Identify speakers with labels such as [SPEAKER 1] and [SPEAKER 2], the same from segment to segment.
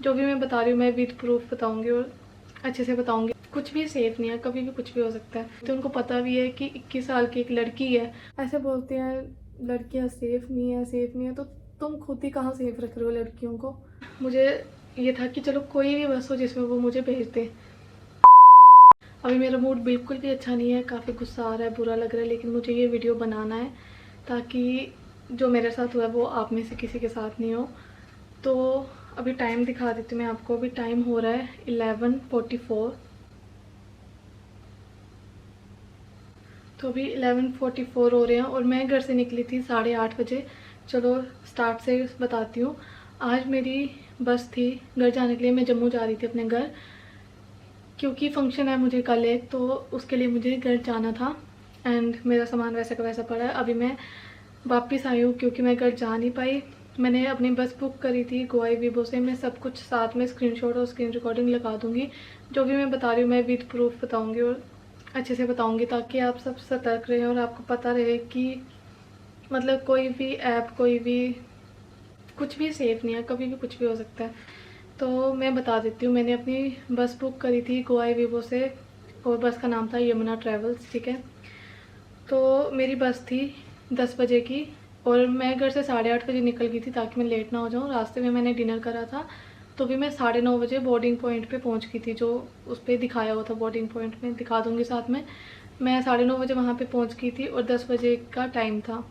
[SPEAKER 1] जो भी मैं बता रही हूँ मैं विद प्रूफ बताऊंगी और अच्छे से बताऊंगी। कुछ भी सेफ नहीं है, कभी भी कुछ भी हो सकता है। तो उनको पता भी है कि 21 साल की एक लड़की है। ऐसे बोलते हैं लड़कियां सेफ नहीं है, सेफ नहीं है, तो तुम खुद ही कहाँ सेफ रख रहे हो लड़कियों को। मुझे ये था कि चलो कोई भी बस हो जिसमें वो मुझे भेज दे। अभी मेरा मूड बिल्कुल भी अच्छा नहीं है, काफ़ी गुस्सा आ रहा है, बुरा लग रहा है, लेकिन मुझे ये वीडियो बनाना है ताकि जो मेरे साथ हुआ है वो आप में से किसी के साथ नहीं हो। तो अभी टाइम दिखा देती हूँ मैं आपको। अभी टाइम हो रहा है 11:44। तो अभी 11:44 हो रहे हैं और मैं घर से निकली थी 8:30 बजे। चलो स्टार्ट से बताती हूँ। आज मेरी बस थी घर जाने के लिए। मैं जम्मू जा रही थी अपने घर, क्योंकि फंक्शन है मुझे कल एक, तो उसके लिए मुझे घर जाना था। एंड मेरा सामान वैसा का वैसा पड़ा है। अभी मैं वापस आई हूँ क्योंकि मैं घर जा नहीं पाई। मैंने अपनी बस बुक करी थी गोवाई वीबो से। मैं सब कुछ साथ में स्क्रीनशॉट और स्क्रीन रिकॉर्डिंग लगा दूँगी। जो भी मैं बता रही हूँ मैं विद प्रूफ बताऊँगी और अच्छे से बताऊँगी, ताकि आप सब सतर्क रहें और आपको पता रहे कि मतलब कोई भी ऐप, कोई भी कुछ भी सेफ़ नहीं है, कभी भी कुछ भी हो सकता है। तो मैं बता देती हूँ। मैंने अपनी बस बुक करी थी गोवाई वीबो से और बस का नाम था यमुना ट्रैवल्स, ठीक है। तो मेरी बस थी 10 बजे की और मैं घर से 8:30 बजे निकल गई थी ताकि मैं लेट ना हो जाऊँ। रास्ते में मैंने डिनर करा था, तो भी मैं 9:30 बजे बोर्डिंग पॉइंट पे पहुँच गई थी, जो उस पर दिखाया हुआ था। बोर्डिंग पॉइंट में दिखा दूँगी साथ में। मैं 9:30 बजे वहाँ पे पहुँच गई थी और 10 बजे का टाइम था।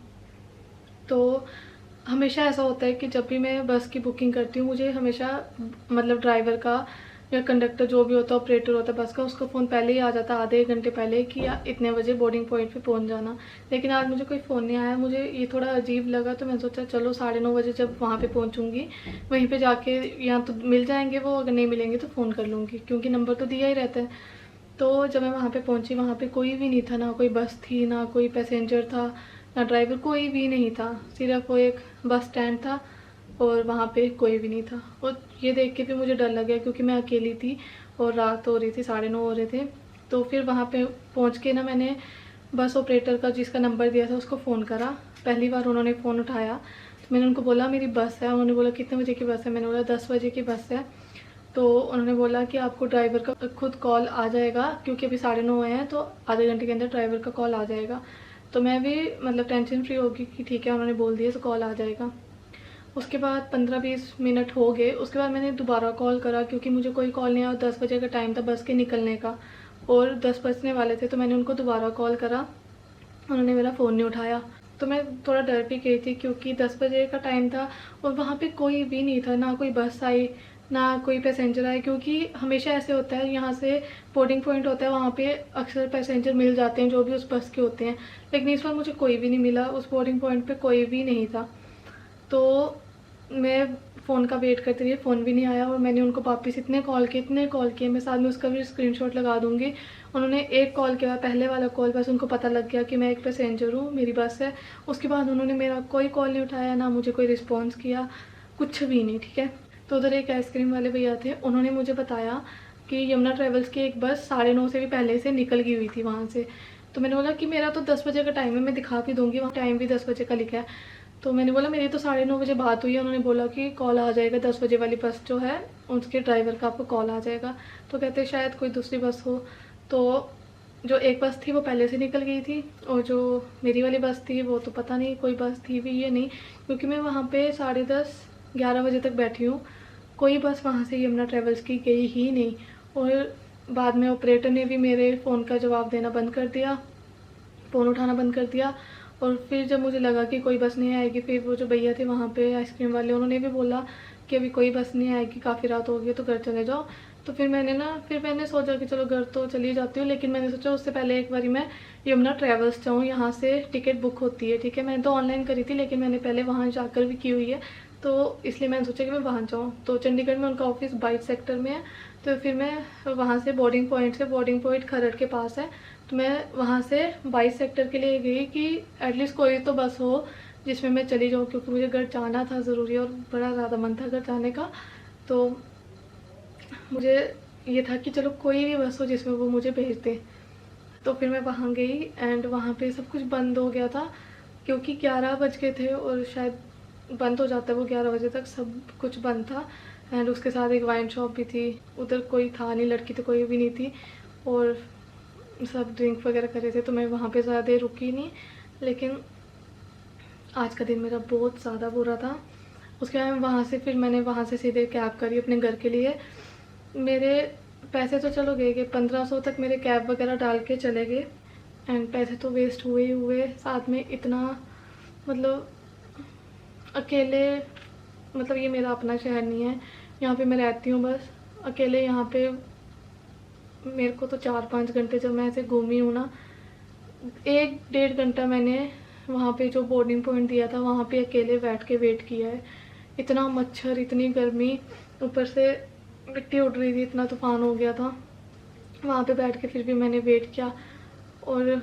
[SPEAKER 1] तो हमेशा ऐसा होता है कि जब भी मैं बस की बुकिंग करती हूँ, मुझे हमेशा मतलब ड्राइवर का या कंडक्टर जो भी होता है, ऑपरेटर होता है बस का, उसका फ़ोन पहले ही आ जाता है आधे 1 घंटे पहले कि इतने बजे बोर्डिंग पॉइंट पे पहुँच जाना। लेकिन आज मुझे कोई फ़ोन नहीं आया। मुझे ये थोड़ा अजीब लगा, तो मैंने सोचा चलो 9:30 बजे जब वहाँ पे पहुँचूँगी वहीं पे जाके या तो मिल जाएंगे वो, अगर नहीं मिलेंगे तो फ़ोन कर लूँगी, क्योंकि नंबर तो दिया ही रहता है। तो जब मैं वहाँ पे पहुँची, वहाँ पे कोई भी नहीं था, ना कोई बस थी, ना कोई पैसेंजर था, ना ड्राइवर, कोई भी नहीं था। सिर्फ वो एक बस स्टैंड था और वहाँ पे कोई भी नहीं था। और ये देख के भी मुझे डर लग गया क्योंकि मैं अकेली थी और रात हो रही थी, 9:30 हो रहे थे। तो फिर वहाँ पे पहुँच के ना मैंने बस ऑपरेटर का जिसका नंबर दिया था उसको फ़ोन करा। पहली बार उन्होंने फ़ोन उठाया तो मैंने उनको बोला मेरी बस है। उन्होंने बोला कितने बजे की बस है? मैंने बोला 10 बजे की बस है। तो उन्होंने बोला कि आपको ड्राइवर का खुद कॉल आ जाएगा, क्योंकि अभी 9:30 हुए हैं, तो आधे घंटे के अंदर ड्राइवर का कॉल आ जाएगा। तो मैं भी मतलब टेंशन फ्री होगी कि ठीक है उन्होंने बोल दिया तो कॉल आ जाएगा। उसके बाद 15-20 मिनट हो गए। उसके बाद मैंने दोबारा कॉल करा क्योंकि मुझे कोई कॉल नहीं आया। 10 बजे का टाइम था बस के निकलने का और 10 बजने वाले थे, तो मैंने उनको दोबारा कॉल करा। उन्होंने मेरा फ़ोन नहीं उठाया। तो मैं थोड़ा डर भी गई थी क्योंकि 10 बजे का टाइम था और वहाँ पे कोई भी नहीं था, ना कोई बस आई, ना कोई पैसेंजर आए। क्योंकि हमेशा ऐसे होता है, यहाँ से बोर्डिंग पॉइंट होता है, वहाँ पे अक्सर पैसेंजर मिल जाते हैं जो भी उस बस के होते हैं। लेकिन इस बार मुझे कोई भी नहीं मिला, उस बोर्डिंग पॉइंट पे कोई भी नहीं था। तो मैं फ़ोन का वेट करती रही, फ़ोन भी नहीं आया और मैंने उनको वापस इतने कॉल किए, मैं साथ में उसका भी स्क्रीनशॉट लगा दूँगी। उन्होंने एक कॉल किया, पहले वाला कॉल, बस उनको पता लग गया कि मैं एक पैसेंजर हूँ, मेरी बस है। उसके बाद उन्होंने मेरा कोई कॉल नहीं उठाया, ना मुझे कोई रिस्पॉन्स किया, कुछ भी नहीं, ठीक है। तो उधर एक आइसक्रीम वाले भैया थे, उन्होंने मुझे बताया कि यमुना ट्रैवल्स की एक बस 9:30 से भी पहले से निकल गई हुई थी वहाँ से। तो मैंने बोला कि मेरा तो 10 बजे का टाइम है, मैं दिखा भी दूँगी, वहाँ टाइम भी 10 बजे का लिखा है। तो मैंने बोला मेरी तो 9:30 बजे बात हुई है। उन्होंने बोला कि कॉल आ जाएगा 10 बजे वाली बस जो है उसके ड्राइवर का आपको कॉल आ जाएगा। तो कहते शायद कोई दूसरी बस हो। तो जो एक बस थी वो पहले से निकल गई थी और जो मेरी वाली बस थी वो तो पता नहीं कोई बस थी भी या नहीं, क्योंकि मैं वहाँ पे 10:30-11 बजे तक बैठी हूँ। कोई बस वहाँ से यमुना ट्रैवल्स की गई ही नहीं। और बाद में ऑपरेटर ने भी मेरे फ़ोन का जवाब देना बंद कर दिया, फ़ोन उठाना बंद कर दिया। और फिर जब मुझे लगा कि कोई बस नहीं आएगी, फिर वो जो भैया थे वहाँ पे आइसक्रीम वाले, उन्होंने भी बोला कि अभी कोई बस नहीं आएगी, काफ़ी रात हो गई है तो घर चले जाओ। तो फिर मैंने सोचा कि चलो घर तो चली जाती हूँ, लेकिन मैंने सोचा उससे पहले एक बारी मैं यमुना ट्रैवल्स जाऊँ, यहाँ से टिकट बुक होती है, ठीक है। मैंने तो ऑनलाइन करी थी लेकिन मैंने पहले वहाँ जाकर भी की हुई है, तो इसलिए मैंने सोचा कि मैं वहाँ जाऊँ। तो चंडीगढ़ में उनका ऑफिस 22 सेक्टर में है। तो फिर मैं वहाँ से बोर्डिंग पॉइंट खरड़ के पास है, तो मैं वहाँ से 22 सेक्टर के लिए गई कि एटलीस्ट कोई तो बस हो जिसमें मैं चली जाऊँ, क्योंकि मुझे घर जाना था ज़रूरी और बड़ा ज़्यादा मन था घर जाने का। तो मुझे ये था कि चलो कोई भी बस हो जिसमें वो मुझे भेज दे। तो फिर मैं वहाँ गई एंड वहाँ पे सब कुछ बंद हो गया था, क्योंकि 11 बज गए थे और शायद बंद हो जाता है वो 11 बजे तक, सब कुछ बंद था। एंड उसके साथ एक वाइन शॉप भी थी। उधर कोई था नहीं, लड़की तो कोई भी नहीं थी और सब ड्रिंक वगैरह कर रहे थे, तो मैं वहाँ पे ज़्यादा देर रुकी नहीं। लेकिन आज का दिन मेरा बहुत ज़्यादा बुरा था। उसके बाद मैंने वहाँ से सीधे कैब करी अपने घर के लिए। मेरे पैसे तो चलो गए 1500 तक मेरे कैब वगैरह डाल के चले गए एंड पैसे तो वेस्ट हुए ही हुए। साथ में इतना मतलब अकेले, मतलब ये मेरा अपना शहर नहीं है, यहाँ पे मैं रहती हूँ बस अकेले। यहाँ पे मेरे को तो 4-5 घंटे जब मैं ऐसे घूमी हूँ ना, 1-1.5 घंटा मैंने वहाँ पे जो बोर्डिंग पॉइंट दिया था वहाँ पे अकेले बैठ के वेट किया है। इतना मच्छर, इतनी गर्मी, ऊपर से मिट्टी उड़ रही थी, इतना तूफान हो गया था। वहाँ पे बैठ के फिर भी मैंने वेट किया और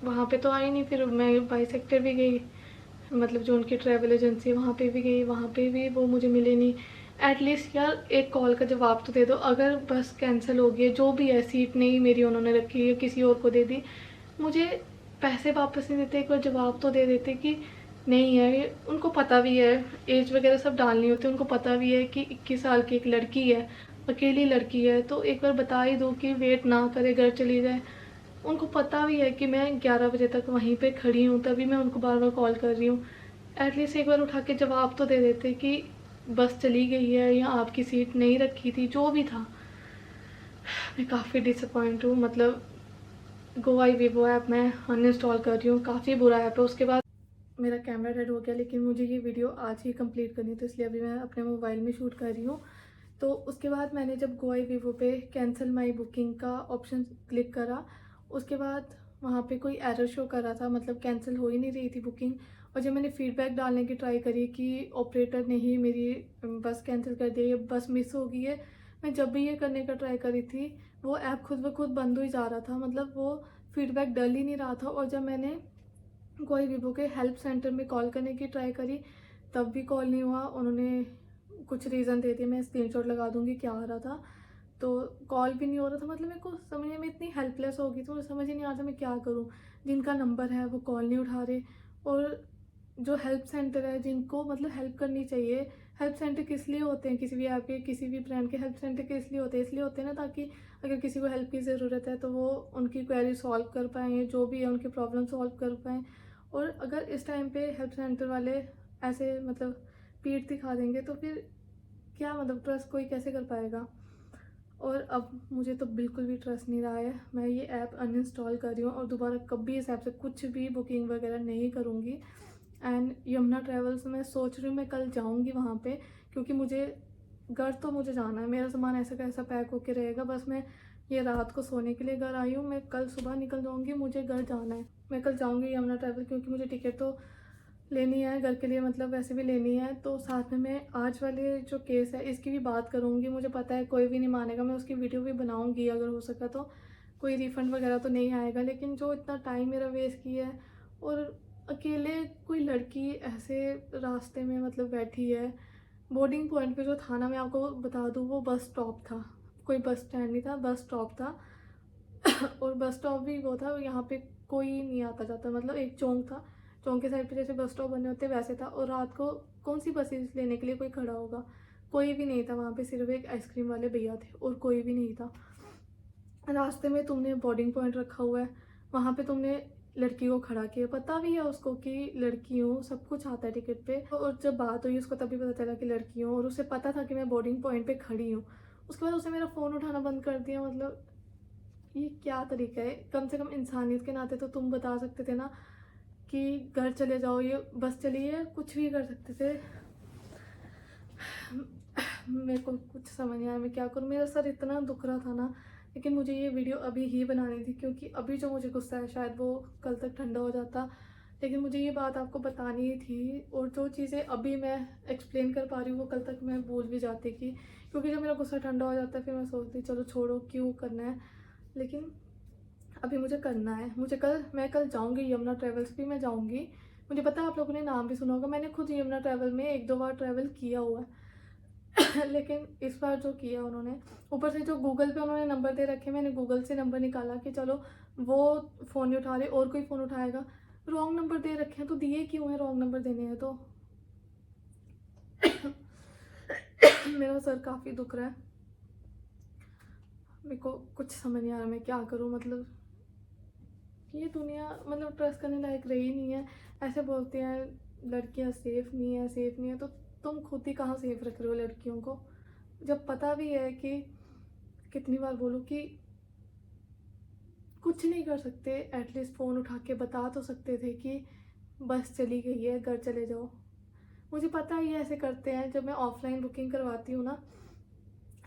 [SPEAKER 1] वहाँ पे तो आई नहीं। फिर मैं बाई सेक्टर भी गई, मतलब जो उनकी ट्रैवल एजेंसी है वहाँ पे भी गई, वहाँ पे भी वो मुझे मिले नहीं। एटलीस्ट यार एक कॉल का जवाब तो दे दो, अगर बस कैंसिल हो गई है जो भी है, सीट नहीं मेरी उन्होंने रखी है, किसी और को दे दी, मुझे पैसे वापस नहीं देते, एक बार जवाब तो दे देते कि नहीं है। उनको पता भी है, एज वगैरह सब डालनी होती है, उनको पता भी है कि 21 साल की एक लड़की है, अकेली लड़की है, तो एक बार बता ही दो कि वेट ना करे, घर चली जाए। उनको पता भी है कि मैं 11 बजे तक वहीं पे खड़ी हूँ, तभी मैं उनको बार बार कॉल कर रही हूँ। एटलीस्ट एक बार उठा के जवाब तो दे देते कि बस चली गई है या आपकी सीट नहीं रखी थी, जो भी था। मैं काफ़ी डिसअपॉइंट हूँ। मतलब गोवा वीवो ऐप मैं अनइंस्टॉल कर रही हूँ, काफ़ी बुरा ऐप है। उसके बाद मेरा कैमरा डेड हो गया, लेकिन मुझे ये वीडियो आज ही कंप्लीट करनी है, तो इसलिए अभी मैं अपने मोबाइल में शूट कर रही हूँ। तो उसके बाद मैंने जब गोवा वीवो पे कैंसिल माई बुकिंग का ऑप्शन क्लिक करा, उसके बाद वहाँ पे कोई एरर शो कर रहा था, मतलब कैंसिल हो ही नहीं रही थी बुकिंग। और जब मैंने फीडबैक डालने की ट्राई करी कि ऑपरेटर ने ही मेरी बस कैंसिल कर दी है, बस मिस हो गई है, मैं जब भी ये करने का ट्राई करी थी वो ऐप खुद ब खुद बंद हो ही जा रहा था, मतलब वो फीडबैक डल ही नहीं रहा था। और जब मैंने कोई वीवो के हेल्प सेंटर में कॉल करने की ट्राई करी तब भी कॉल नहीं हुआ। उन्होंने कुछ रीज़न दे दिए, मैं स्क्रीनशॉट लगा दूंगी क्या आ रहा था। तो कॉल भी नहीं हो रहा था, मतलब मेरे को समझने में इतनी हेल्पलेस हो गई थी, मुझे समझ ही नहीं आ रहा था मैं क्या करूँ। जिनका नंबर है वो कॉल नहीं उठा रहे, और जो हेल्प सेंटर है जिनको मतलब हेल्प करनी चाहिए, हेल्प सेंटर किस लिए होते हैं, किसी भी ऐप के किसी भी ब्रांड के हेल्प सेंटर किस लिए होते हैं, इसलिए होते हैं ना ताकि अगर किसी को हेल्प की ज़रूरत है तो वो उनकी क्वेरी सॉल्व कर पाएँ, जो भी है उनकी प्रॉब्लम सॉल्व कर पाएँ। और अगर इस टाइम पे हेल्प सेंटर वाले ऐसे मतलब पीठ दिखा देंगे तो फिर क्या मतलब ट्रस्ट कोई कैसे कर पाएगा। और अब मुझे तो बिल्कुल भी ट्रस्ट नहीं रहा है, मैं ये ऐप अनइंस्टॉल कर रही हूँ और दोबारा कभी इस ऐप से कुछ भी बुकिंग वगैरह नहीं करूँगी। एंड यमुना ट्रैवल्स मैं सोच रही हूँ मैं कल जाऊँगी वहाँ पे, क्योंकि मुझे घर तो मुझे जाना है, मेरा सामान ऐसा कैसा पैक होके रहेगा। बस मैं ये रात को सोने के लिए घर आई हूँ, मैं कल सुबह निकल जाऊँगी, मुझे घर जाना है। मैं कल जाऊँगी यमुना ट्रैवल, क्योंकि मुझे टिकट तो लेनी है घर के लिए, मतलब वैसे भी लेनी है। तो साथ में मैं आज वाले जो केस है इसकी भी बात करूँगी, मुझे पता है कोई भी नहीं मानेगा, मैं उसकी वीडियो भी बनाऊँगी अगर हो सका तो। कोई रिफ़ंड वगैरह तो नहीं आएगा, लेकिन जो इतना टाइम मेरा वेस्ट किया है, और अकेले कोई लड़की ऐसे रास्ते में मतलब बैठी है। बोर्डिंग पॉइंट पे जो था ना, मैं आपको बता दूँ वो बस स्टॉप था, कोई बस स्टैंड नहीं था, बस स्टॉप था। और बस स्टॉप भी वो था, यहाँ पे कोई नहीं आता जाता, मतलब एक चौक था, चौक के साइड पे जैसे बस स्टॉप बने होते वैसे था। और रात को कौन सी बसेस लेने के लिए कोई खड़ा होगा, कोई भी नहीं था वहाँ पे, सिर्फ एक आइसक्रीम वाले भैया थे और कोई भी नहीं था। रास्ते में तुमने बोर्डिंग पॉइंट रखा हुआ है, वहाँ पे तुमने लड़की को खड़ा किया, पता भी है उसको कि लड़की हूँ, सब कुछ आता है टिकट पे। और जब बात हुई उसको तभी पता चला कि लड़की हूँ, और उसे पता था कि मैं बोर्डिंग पॉइंट पे खड़ी हूँ। उसके बाद उसे मेरा फ़ोन उठाना बंद कर दिया। मतलब ये क्या तरीका है, कम से कम इंसानियत के नाते तो तुम बता सकते थे ना कि घर चले जाओ, ये बस चली है, कुछ भी कर सकते थे। मेरे को कुछ समझ नहीं आया मैं क्या करूँ, मेरा सर इतना दुख रहा था ना। लेकिन मुझे ये वीडियो अभी ही बनानी थी, क्योंकि अभी जो मुझे गुस्सा है शायद वो कल तक ठंडा हो जाता, लेकिन मुझे ये बात आपको बतानी ही थी। और जो चीज़ें अभी मैं एक्सप्लेन कर पा रही हूँ वो कल तक मैं भूल भी जाती कि, क्योंकि जब मेरा गुस्सा ठंडा हो जाता है फिर मैं सोचती चलो छोड़ो क्यों करना है। लेकिन अभी मुझे करना है, मैं कल जाऊँगी यमुना ट्रैवल्स भी मैं जाऊँगी। मुझे पता है आप लोगों ने नाम भी सुना होगा, मैंने खुद यमुना ट्रैवल में 1-2 बार ट्रैवल किया हुआ है। लेकिन इस बार जो किया उन्होंने, ऊपर से जो गूगल पे उन्होंने नंबर दे रखे, मैंने गूगल से नंबर निकाला कि चलो वो फ़ोन नहीं उठा रहे और कोई फ़ोन उठाएगा, रॉन्ग नंबर दे रखे हैं, तो दिए क्यों हैं, रॉन्ग नंबर देने हैं तो। मेरा सर काफ़ी दुख रहा है। मेरे को कुछ समझ नहीं आ रहा मैं क्या करूं। मतलब ये दुनिया मतलब ट्रस्ट करने लायक रही नहीं है। ऐसे बोलते हैं लड़कियां सेफ़ नहीं है, सेफ़ नहीं है, तो तुम खुद ही कहाँ सेफ़ रख रहे हो लड़कियों को, जब पता भी है कि कितनी बार बोलूँ कि कुछ नहीं कर सकते। एटलीस्ट फ़ोन उठा के बता तो सकते थे कि बस चली गई है, घर चले जाओ। मुझे पता है ये ऐसे करते हैं। जब मैं ऑफ़लाइन बुकिंग करवाती हूँ ना,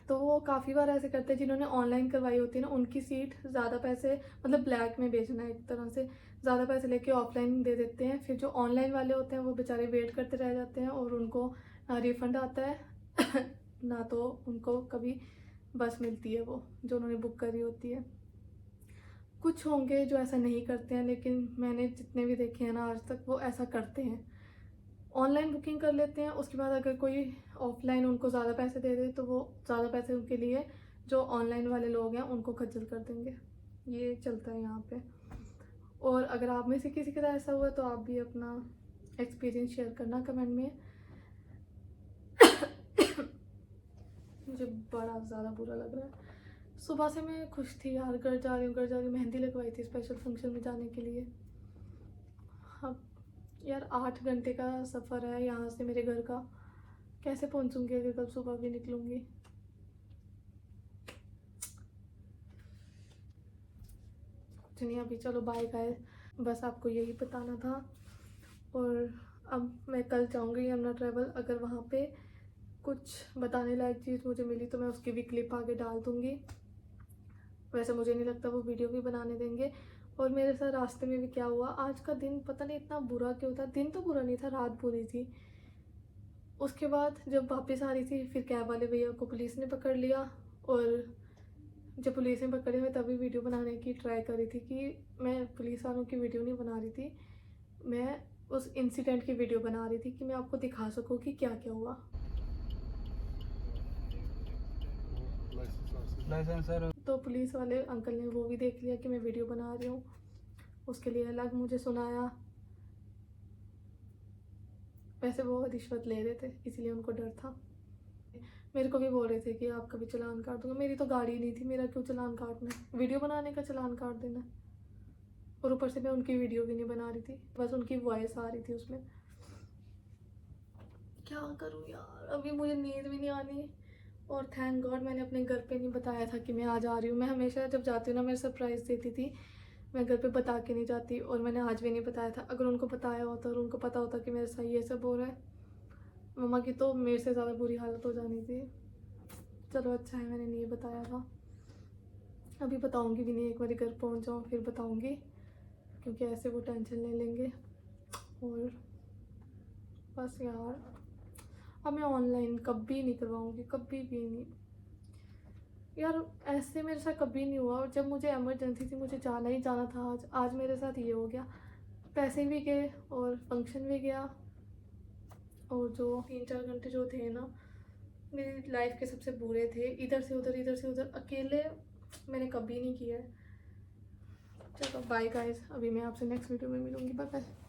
[SPEAKER 1] तो वो काफ़ी बार ऐसे करते हैं जिन्होंने ऑनलाइन करवाई होती है ना, उनकी सीट ज़्यादा पैसे मतलब ब्लैक में बेचना है एक तरह से, ज़्यादा पैसे लेके ऑफलाइन दे देते हैं। फिर जो ऑनलाइन वाले होते हैं वो बेचारे वेट करते रह जाते हैं और उनको ना रिफ़ंड आता है ना तो उनको कभी बस मिलती है वो जो उन्होंने बुक करी होती है। कुछ होंगे जो ऐसा नहीं करते हैं, लेकिन मैंने जितने भी देखे हैं ना आज तक, वो ऐसा करते हैं। ऑनलाइन बुकिंग कर लेते हैं, उसके बाद अगर कोई ऑफ़लाइन उनको ज़्यादा पैसे दे दे तो वो ज़्यादा पैसे उनके लिए जो ऑनलाइन वाले लोग हैं उनको खज्जल कर देंगे। ये चलता है यहाँ पे। और अगर आप में से किसी के साथ ऐसा हुआ तो आप भी अपना एक्सपीरियंस शेयर करना कमेंट में। मुझे बड़ा ज़्यादा बुरा लग रहा है। सुबह से मैं खुश थी यार, घर जा रही हूँ, मेहंदी लगवाई थी स्पेशल फंक्शन में जाने के लिए। अब यार 8 घंटे का सफ़र है यहाँ से मेरे घर का, कैसे पहुँचूँगी अगर कल सुबह भी निकलूँगी। कुछ नहीं, अभी चलो बाय गाइस, बस आपको यही बताना था। और अब मैं कल जाऊँगी यमुना ट्रैवल, अगर वहाँ पे कुछ बताने लायक चीज़ मुझे मिली तो मैं उसकी भी क्लिप आगे डाल दूँगी। वैसे मुझे नहीं लगता वो वीडियो भी बनाने देंगे। और मेरे साथ रास्ते में भी क्या हुआ, आज का दिन पता नहीं इतना बुरा क्यों था। दिन तो बुरा नहीं था, रात बुरी थी। उसके बाद जब वापस आ रही थी फिर कैब वाले भैया को पुलिस ने पकड़ लिया। और जब पुलिस ने पकड़े मैं तभी वीडियो बनाने की ट्राई कर रही थी कि मैं पुलिस वालों की वीडियो नहीं बना रही थी, मैं उस इंसिडेंट की वीडियो बना रही थी कि मैं आपको दिखा सकूं कि क्या क्या हुआ। Licence sir. तो पुलिस वाले अंकल ने वो भी देख लिया कि मैं वीडियो बना रही हूँ, उसके लिए अलग मुझे सुनाया। वैसे वो रिश्वत ले रहे थे इसलिए उनको डर था। मेरे को भी बोल रहे थे कि आपका भी चालान काट दूंगा। मेरी तो गाड़ी नहीं थी, मेरा क्यों चालान काटना है, वीडियो बनाने का चालान काट देना। और ऊपर से मैं उनकी वीडियो भी नहीं बना रही थी, बस उनकी वॉइस आ रही थी उसमें। क्या करूँ यार, अभी मुझे नींद भी नहीं आनी। और थैंक गॉड मैंने अपने घर पे नहीं बताया था कि मैं आज आ रही हूँ। मैं हमेशा जब जाती हूँ ना मैं सरप्राइज़ देती थी, मैं घर पे बता के नहीं जाती। और मैंने आज भी नहीं बताया था। अगर उनको बताया होता और उनको पता होता कि मेरे साथ ये सब हो रहा है, मम्मा की तो मेरे से ज़्यादा बुरी हालत हो जानी थी। चलो अच्छा है मैंने नहीं बताया था। अभी बताऊँगी भी नहीं, एक बार घर पहुँच जाऊँ फिर बताऊँगी, क्योंकि ऐसे वो टेंशन ले लेंगे। और बस यार अब मैं ऑनलाइन कभी नहीं करवाऊँगी, कभी भी नहीं यार। ऐसे मेरे साथ कभी नहीं हुआ। और जब मुझे इमरजेंसी थी, मुझे जाना ही जाना था। आज मेरे साथ ये हो गया। पैसे भी गए और फंक्शन भी गया। और जो 3-4 घंटे जो थे ना मेरी लाइफ के सबसे बुरे थे। इधर से उधर अकेले मैंने कभी नहीं किया है। चलो बाय गाइस, अभी मैं आपसे नेक्स्ट वीडियो में मिलूँगी। Bye bye.